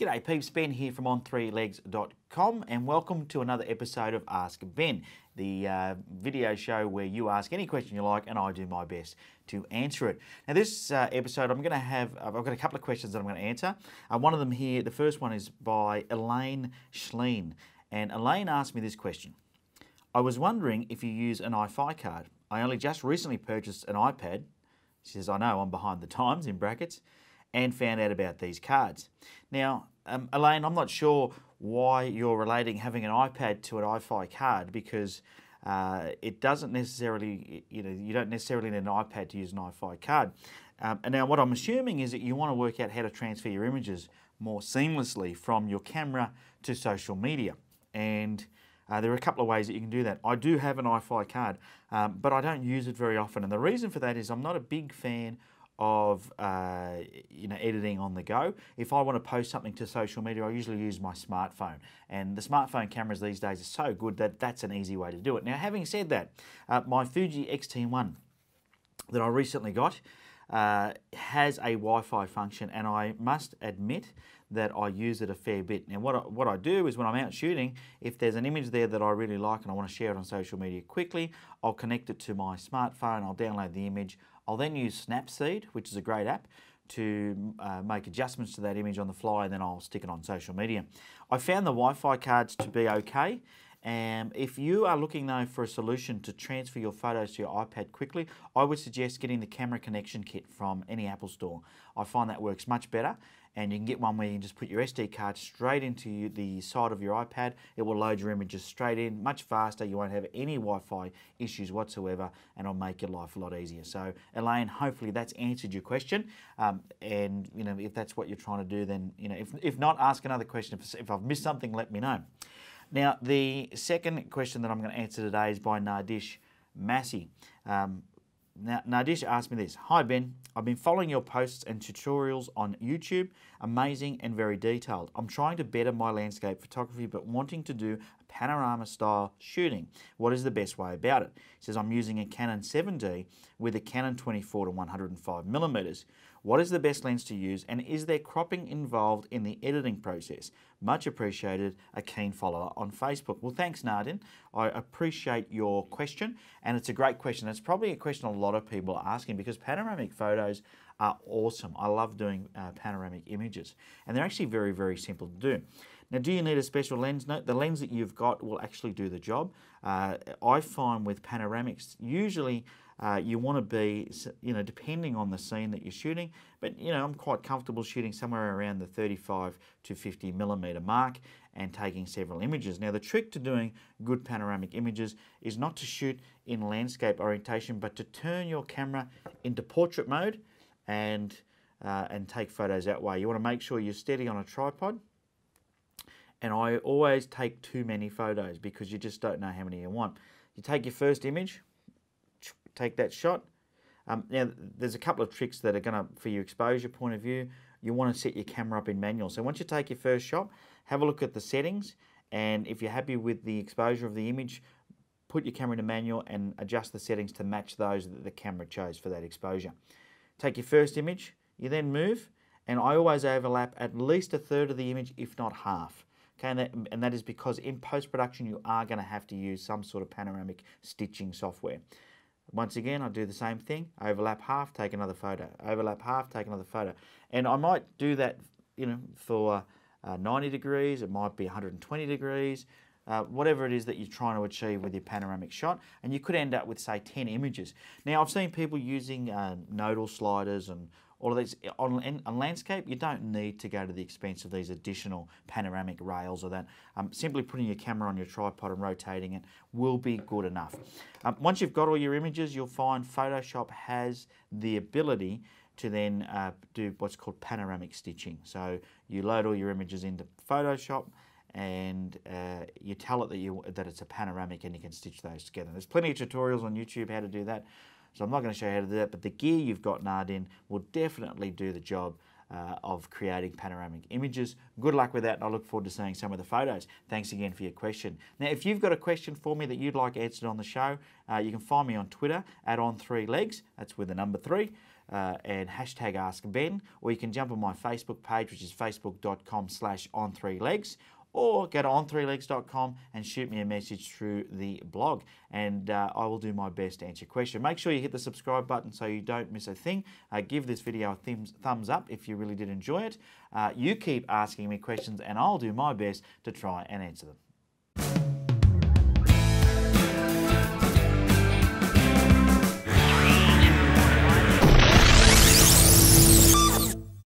G'day peeps, Ben here from on3legs.com and welcome to another episode of Ask Ben, the video show where you ask any question you like and I do my best to answer it. Now this episode I've got a couple of questions that I'm going to answer. One of them here, the first one is by Elaine Schleen, and Elaine asked me this question. I was wondering if you use an Eyefi card. I only just recently purchased an iPad. She says, I know I'm behind the times, in brackets, and found out about these cards. Now, Elaine, I'm not sure why you're relating having an iPad to an Eyefi card, because it doesn't necessarily, you don't necessarily need an iPad to use an Eyefi card. And now what I'm assuming is that you want to work out how to transfer your images more seamlessly from your camera to social media. And there are a couple of ways that you can do that. I do have an Eyefi card, but I don't use it very often. And the reason for that is I'm not a big fan of editing on the go. If I want to post something to social media, I usually use my smartphone, and the smartphone cameras these days are so good that that's an easy way to do it. Now, having said that, my Fuji X-T1 that I recently got has a Wi-Fi function, and I must admit that I use it a fair bit. Now what I do is when I'm out shooting, if there's an image there that I really like and I want to share it on social media quickly, I'll connect it to my smartphone, I'll download the image, I'll then use Snapseed, which is a great app, to make adjustments to that image on the fly, and then I'll stick it on social media. I found the Wi-Fi cards to be okay. If you are looking though for a solution to transfer your photos to your iPad quickly, I would suggest getting the camera connection kit from any Apple store. I find that works much better, and you can get one where you can just put your SD card straight into the side of your iPad. It will load your images straight in, much faster. You won't have any Wi-Fi issues whatsoever, and it'll make your life a lot easier. So Elaine, hopefully that's answered your question. And if that's what you're trying to do, then if not, ask another question. If I've missed something, let me know. Now, the second question that I'm going to answer today is by Nardish Massey. Now, Nardish asked me this. Hi, Ben. I've been following your posts and tutorials on YouTube. Amazing and very detailed. I'm trying to better my landscape photography, but wanting to do a panorama style shooting. What is the best way about it? He says, I'm using a Canon 7D with a Canon 24 to 105 millimeters. What is the best lens to use, and is there cropping involved in the editing process? Much appreciated, a keen follower on Facebook. Well, thanks, Nardin. I appreciate your question, and it's a great question. It's probably a question a lot of people are asking, because panoramic photos are awesome. I love doing panoramic images, and they're actually very, very simple to do. Now, do you need a special lens? No, the lens that you've got will actually do the job. I find with panoramics, usually you want to be, depending on the scene that you're shooting, but I'm quite comfortable shooting somewhere around the 35 to 50 millimeter mark and taking several images. Now, the trick to doing good panoramic images is not to shoot in landscape orientation, but to turn your camera into portrait mode and take photos that way. You want to make sure you're steady on a tripod. And I always take too many photos because you just don't know how many you want. You take your first image, take that shot. Now, there's a couple of tricks that are going to, for your exposure point of view, you want to set your camera up in manual. So once you take your first shot, have a look at the settings, and if you're happy with the exposure of the image, put your camera into manual and adjust the settings to match those that the camera chose for that exposure. Take your first image, you then move, and I always overlap at least a third of the image, if not half. Okay, and that is because in post-production you are going to have to use some sort of panoramic stitching software. Once again, I do the same thing, overlap half, take another photo, overlap half, take another photo. And I might do that, for 90 degrees, it might be 120 degrees, whatever it is that you're trying to achieve with your panoramic shot, and you could end up with, say, 10 images. Now, I've seen people using nodal sliders and all of these. On landscape, you don't need to go to the expense of these additional panoramic rails or that. Simply putting your camera on your tripod and rotating it will be good enough. Once you've got all your images, you'll find Photoshop has the ability to then do what's called panoramic stitching. So you load all your images into Photoshop, and you tell it that it's a panoramic, and you can stitch those together. There's plenty of tutorials on YouTube how to do that, so I'm not going to show you how to do that, but the gear you've got, Nardin, will definitely do the job of creating panoramic images. Good luck with that, and I look forward to seeing some of the photos. Thanks again for your question. Now, if you've got a question for me that you'd like answered on the show, you can find me on Twitter at on3legs, that's with the number 3. and hashtag AskBen, or you can jump on my Facebook page, which is facebook.com/on3legs, or go to on3legs.com and shoot me a message through the blog, and I will do my best to answer your question. Make sure you hit the subscribe button so you don't miss a thing. Give this video a thumbs up if you really did enjoy it. You keep asking me questions and I'll do my best to try and answer them.